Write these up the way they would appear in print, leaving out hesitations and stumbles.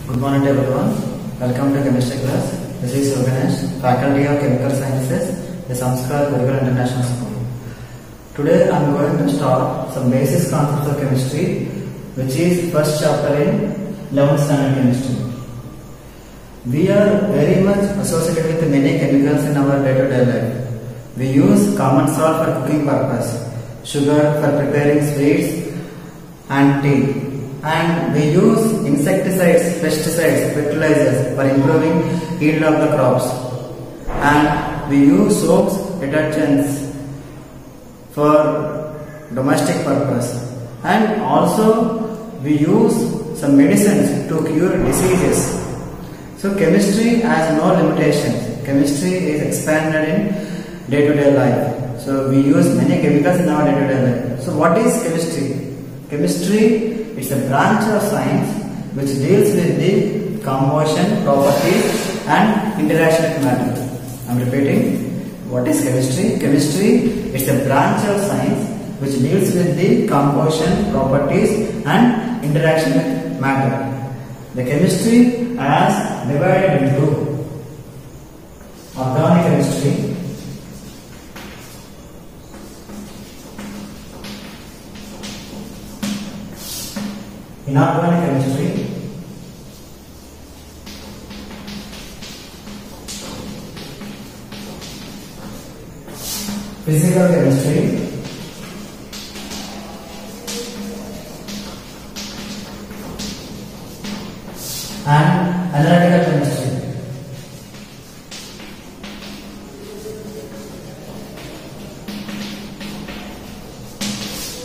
Good morning to everyone. Welcome to chemistry class. This is Yoganesh, Faculty of Chemical Sciences, the Samskar Gurukul International School. Today I am going to start some basic concepts of chemistry, which is first chapter in 11th standard chemistry. We are very much associated with many chemicals in our day-to-day life. We use common salt for cooking purpose, sugar for preparing sweets and tea. And we use insecticides, pesticides, fertilizers for improving yield of the crops. And we use soaps, detergents for domestic purpose. And also we use some medicines to cure diseases. So chemistry has no limitations. Chemistry is expanded in day-to-day life. So we use many chemicals in our day-to-day life. So what is chemistry? Chemistry is a branch of science which deals with the composition, properties and interaction with matter. I am repeating, what is chemistry? Chemistry is a branch of science which deals with the composition, properties and interaction with matter. The chemistry has divided into organic chemistry, inorganic chemistry, physical chemistry, and analytical chemistry.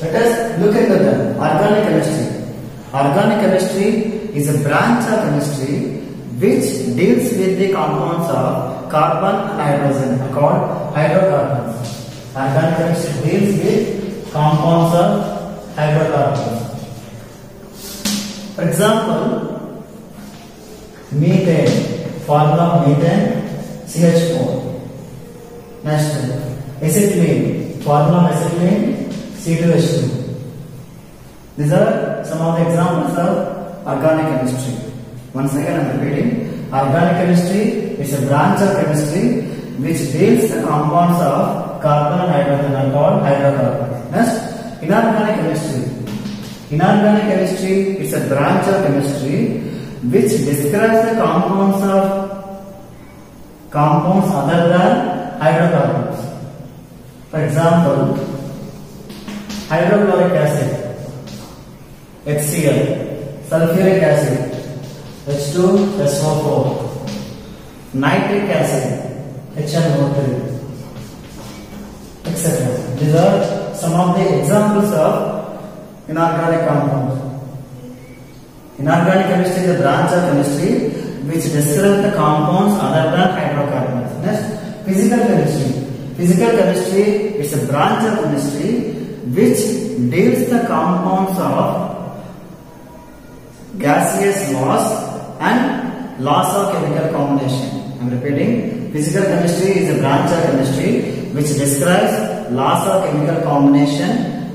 Let us look into the organic chemistry. Organic chemistry is a branch of chemistry which deals with the compounds of carbon and hydrogen called hydrocarbons. Organic chemistry deals with compounds of hydrocarbons. For example, methane, formula of methane, CH4. Next, acetylene, formula of acetylene, C2H2. These are some of the examples of organic chemistry. Once again I am repeating, organic chemistry is a branch of chemistry which deals the compounds of carbon and hydrogen are called hydrocarbons. Next, inorganic chemistry. Inorganic chemistry is a branch of chemistry which describes the compounds other than hydrocarbons. For example, hydrochloric acid, HCl, sulfuric acid, H2SO4, nitric acid, HNO3, etc. These are some of the examples of inorganic compounds. Inorganic chemistry is a branch of chemistry which describes the compounds other than hydrocarbons. Next, physical chemistry. Physical chemistry is a branch of chemistry which deals the compounds of gaseous laws and laws of chemical combination. I am repeating, physical chemistry is a branch of chemistry which describes laws of chemical combination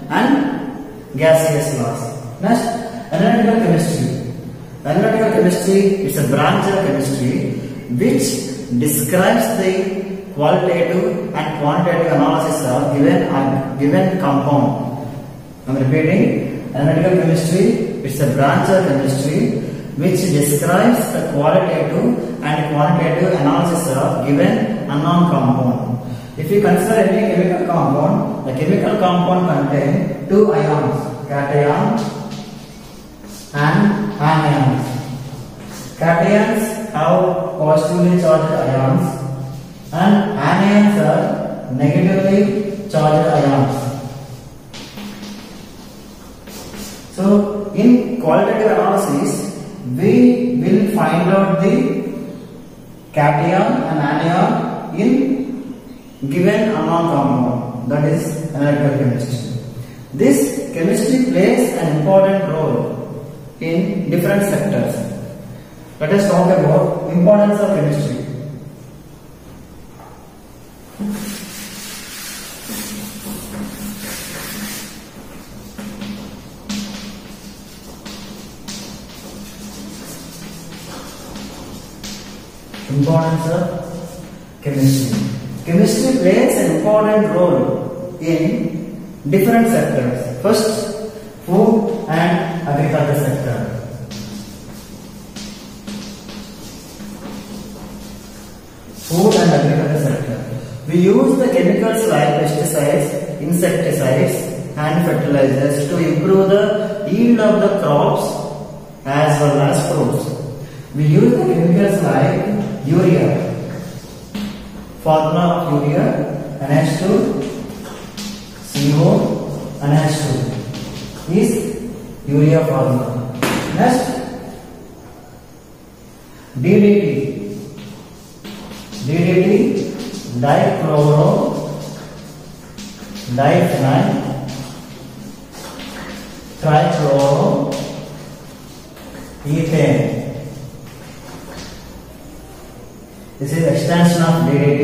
and gaseous laws. Next, analytical chemistry. Analytical chemistry is a branch of chemistry which describes the qualitative and quantitative analysis of given compound. I am repeating, analytical chemistry is a branch of chemistry which describes the qualitative and quantitative analysis of given unknown compound. If you consider any chemical compound, the chemical compound contains two ions, cation and anions. Cations have positively charged ions and anions are negatively charged ions. So in qualitative analysis, we will find out the cation and anion in given unknown compound, that is analytical chemistry. This chemistry plays an important role in different sectors. Let us talk about importance of chemistry. Importance of chemistry. Chemistry plays an important role in different sectors. First, food and agriculture sector. Food and agriculture sector. We use the chemicals like pesticides, insecticides and fertilizers to improve the yield of the crops as well as fruits. We use the chemicals like urea. Formula of urea NH2 CO NH2 is urea formula. Next, DDT dichloro diphenyl trichloro ethane. This is extension of DDT,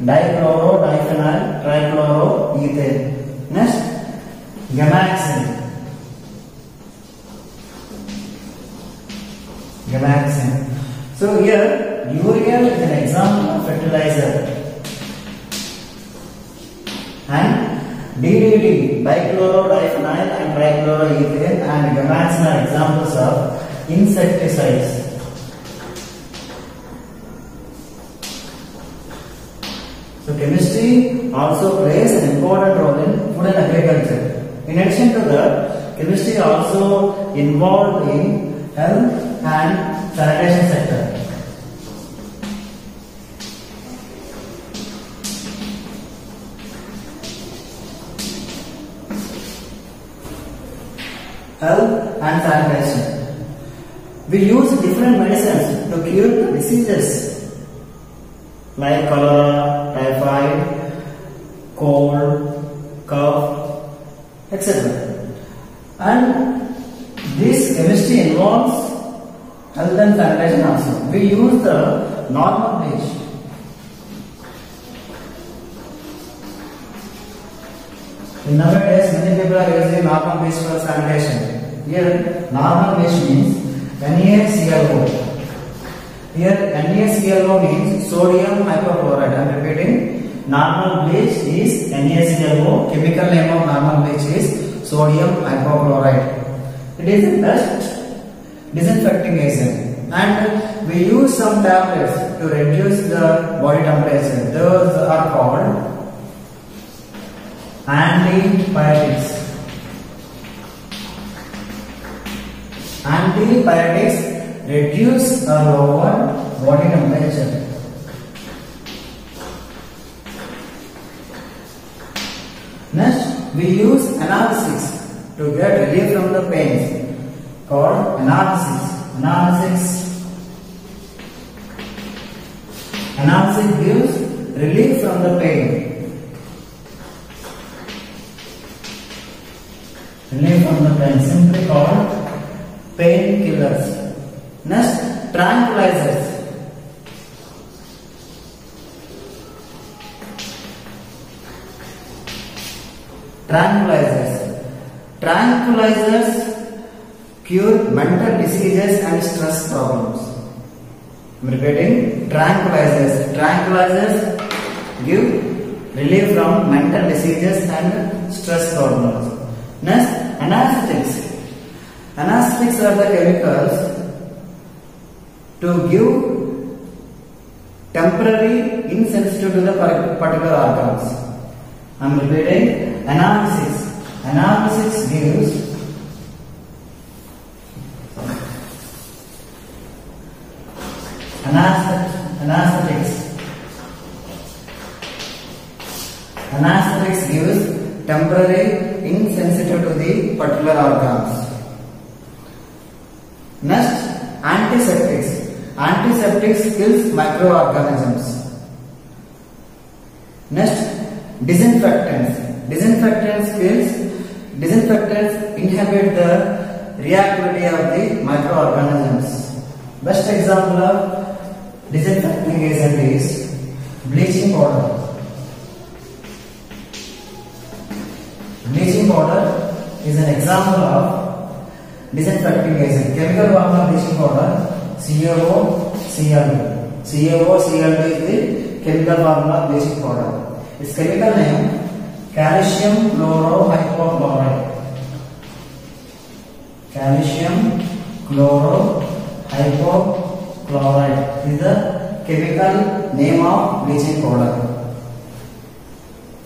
dichloro diphenyl trichloro ethane. Next, gamaxin. So here urea is an example of fertilizer, and DDT, dichlorodiphenyl and trichloroethane, and gamaxin are examples of insecticides. So chemistry also plays an important role in food and agriculture. In addition to that, chemistry also involved in health and sanitation sector. Health and sanitation. We use different medicines to cure the diseases like cholera, typhoid, cold, cough, etc. And this chemistry involves health and sanitation also. We use the normal bleach. In nowadays, many people are using normal bleach for sanitation. Here, normal bleach means NaClO. Here, NaClO means sodium hypochlorite. I am repeating. Normal bleach is NaClO. Chemical name of normal bleach is sodium hypochlorite. It is the best disinfecting agent, and we use some tablets to reduce the body temperature. Those are called antibiotics. Antibiotics reduce or lower body temperature. Next, we use analgesics to get relief from the pains, called analgesics. Analgesic gives relief from the pain. Relief from the pain, simply called painkillers. Next, tranquilizers. Tranquilizers cure mental diseases and stress problems. I am repeating, tranquilizers. Tranquilizers give relief from mental diseases and stress problems. Next, anesthetics. Anesthetics are the chemicals to give temporary insensitivity to the particular organs. I am repeating, analgesics. Analgesics gives anesthetics. Anesthetics gives temporary insensitivity to the particular organs. Next, antiseptics. Antiseptics kills microorganisms. Next, disinfectants. Disinfectants inhibit the reactivity of the microorganisms. Best example of disinfecting agent is bleaching powder. Bleaching powder is an example of disinfecting agent. Chemical form of bleaching powder CaO, Cl. CaOCl2 is the chemical formula of bleaching powder. Its chemical name calcium chlorohypochlorite. Calcium chlorohypochlorite is the chemical name of bleaching powder.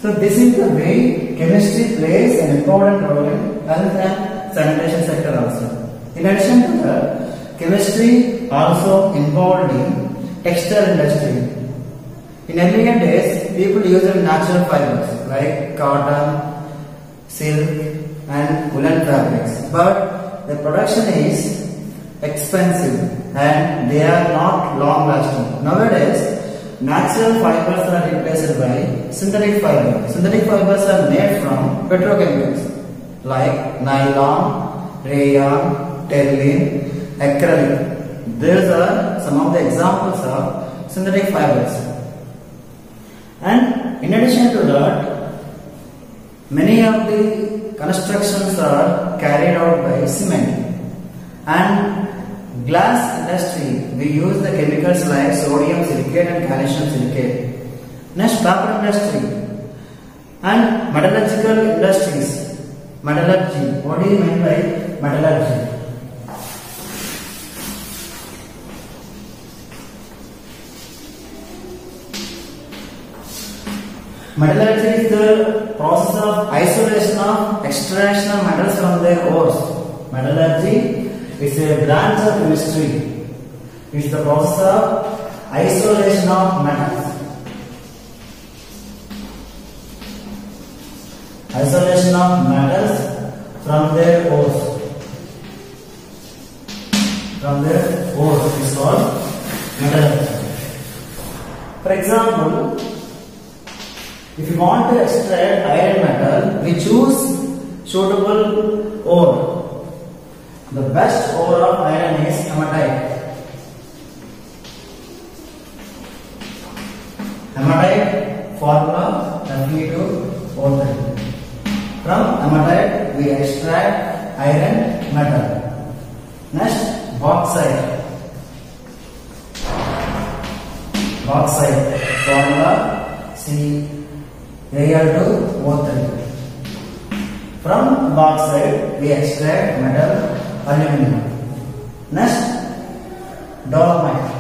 So this is the way chemistry plays an important role in health and sanitation sector also. In addition to that, chemistry also involved in textile industry. In earlier days, people used natural fibers like cotton, silk and woolen fabrics. But the production is expensive and they are not long lasting. Nowadays, natural fibers are replaced by synthetic fibers. Synthetic fibers are made from petrochemicals like nylon, rayon, terylene, acrylic. These are some of the examples of synthetic fibers. And in addition to that, many of the constructions are carried out by cement. And glass industry, we use the chemicals like sodium silicate and calcium silicate. Next, paper industry and metallurgical industries. Metallurgy. What do you mean by metallurgy? Metallurgy is the process of isolation of extraction of metals from their ores. Metallurgy is a branch of chemistry. It is the process of isolation of metals. Isolation of metals from their ores. From their ores is called metallurgy. For example, if you want to extract iron metal, we choose suitable ore. The best ore of iron is hematite. Hematite formula Fe2O3. From hematite we extract iron metal. Next, bauxite. Bauxite formula Al2O3. From bauxite we extract metal aluminum. Next, dolomite.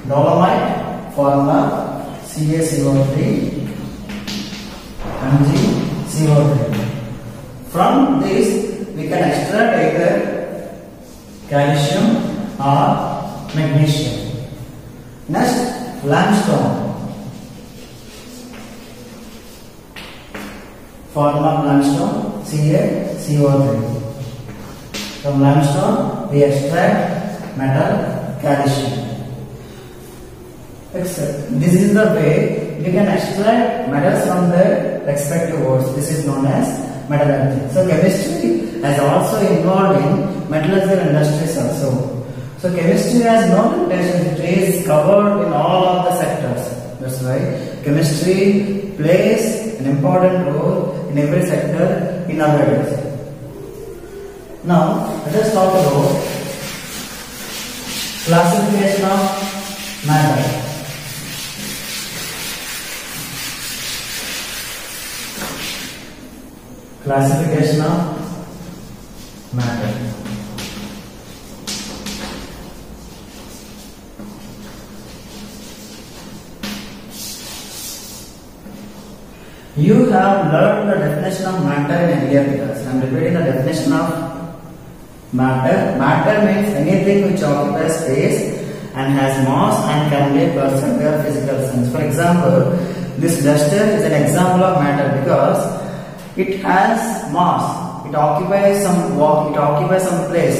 Dolomite formula CaCO3 MgCO3. From this we can extract either calcium or magnesium. Next, limestone. Formula of limestone CaCO3. From limestone we extract metal calcium. This is the way we can extract metals from their respective ores. This is known as metallurgy. So chemistry has also involved in metallurgical industries also. So chemistry has no limitations. It is covered in all of the sectors. That's why chemistry plays an important role in every sector in our lives. Now let us talk about classification of matter. Classification of matter. You have learned the definition of matter in earlier class. I am repeating the definition of matter. Matter means anything which occupies space and has mass and can be perceived by physical sense. For example, this duster is an example of matter because it has mass. It occupies some place.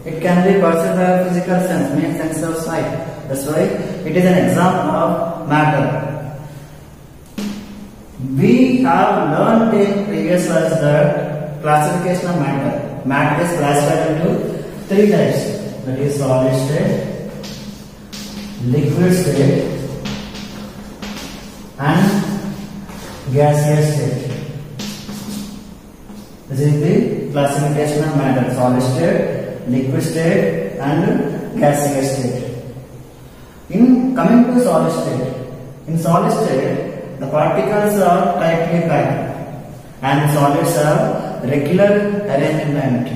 It can be perceived by physical sense, means sense of sight. That's why it is an example of matter. We have learned in previous class that classification of matter. Matter is classified into three types. That is solid state, liquid state, and gaseous state. This is the classification of matter: solid state, liquid state, and gaseous state. In coming to solid state, in solid state, the particles are tightly packed and solids have regular arrangement.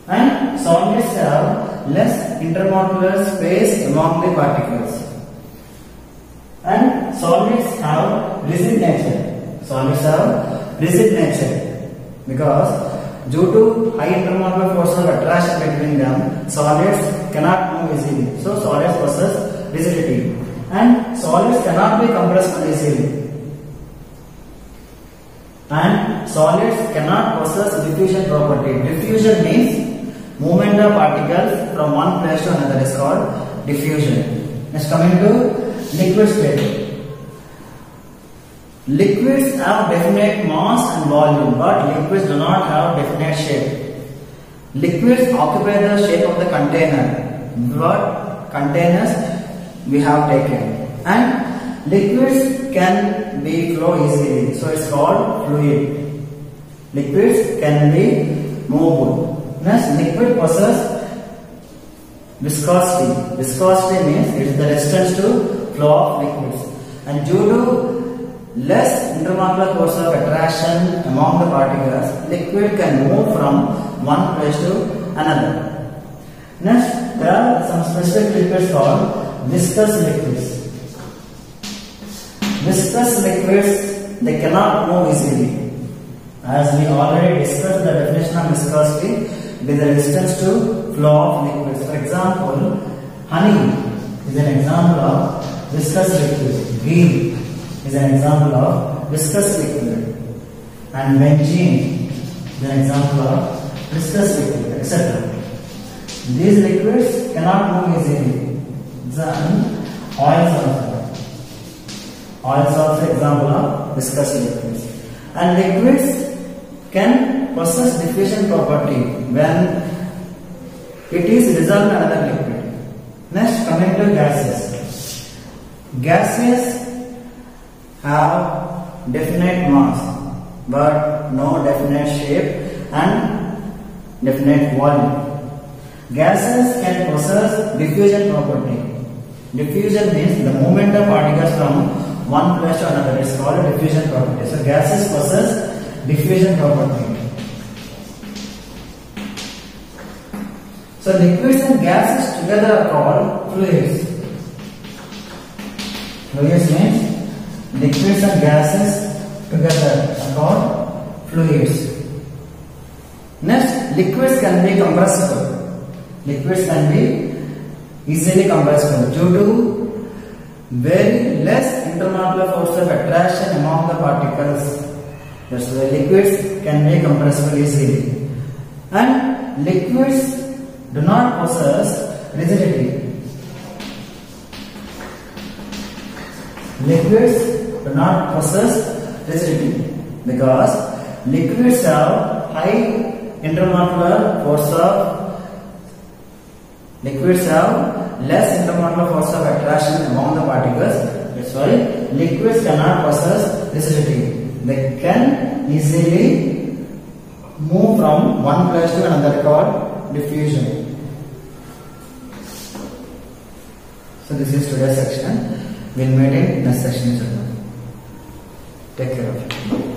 And solids have less intermolecular space among the particles. And solids have rigid nature. Solids have rigid nature because due to high intermolecular force of attraction between them, solids cannot move easily. So solids possess rigidity. And solids cannot be compressed easily. And solids cannot possess diffusion property. Diffusion means movement of particles from one place to another is called diffusion. Next, coming to liquid state. Liquids have definite mass and volume, but liquids do not have definite shape. Liquids occupy the shape of the container. What containers we have taken. And liquids can be flow easily, so it's called fluid. Liquids can be movable. Next, liquid possess viscosity. Viscosity means it is the resistance to flow of liquids. And due to less intermolecular force of attraction among the particles, liquid can move from one place to another. Next, there are some specific liquids called viscous liquids. Viscous liquids, they cannot move easily. As we already discussed, the definition of viscosity with the resistance to flow of liquids. For example, honey is an example of viscous liquid. Ghee is an example of viscous liquid. And benzene is an example of viscous liquid, etc. These liquids cannot move easily. Then oils also. Oils also example of viscous liquids. And liquids can possess diffusion property when it is dissolved in another liquid. Next, coming to gases. Gases have definite mass but no definite shape and definite volume. Gases can possess diffusion property. Diffusion means the movement of particles from one place to another is called a diffusion property. So gases possess diffusion property. So liquids and gases together are called fluids. Fluids means liquids and gases together are called fluids. Next, liquids can be compressible. Liquids can be easily compressible due to very less intermolecular force of attraction among the particles. That's why liquids can be compressible easily. And liquids do not possess rigidity. Liquids do not possess rigidity because liquids have high intermolecular force of liquids have less intermolecular force of attraction among the particles. That's why liquids cannot possess rigidity. They can easily move from one place to another called diffusion. So this is today's section. We'll meet in next section. Take care of it.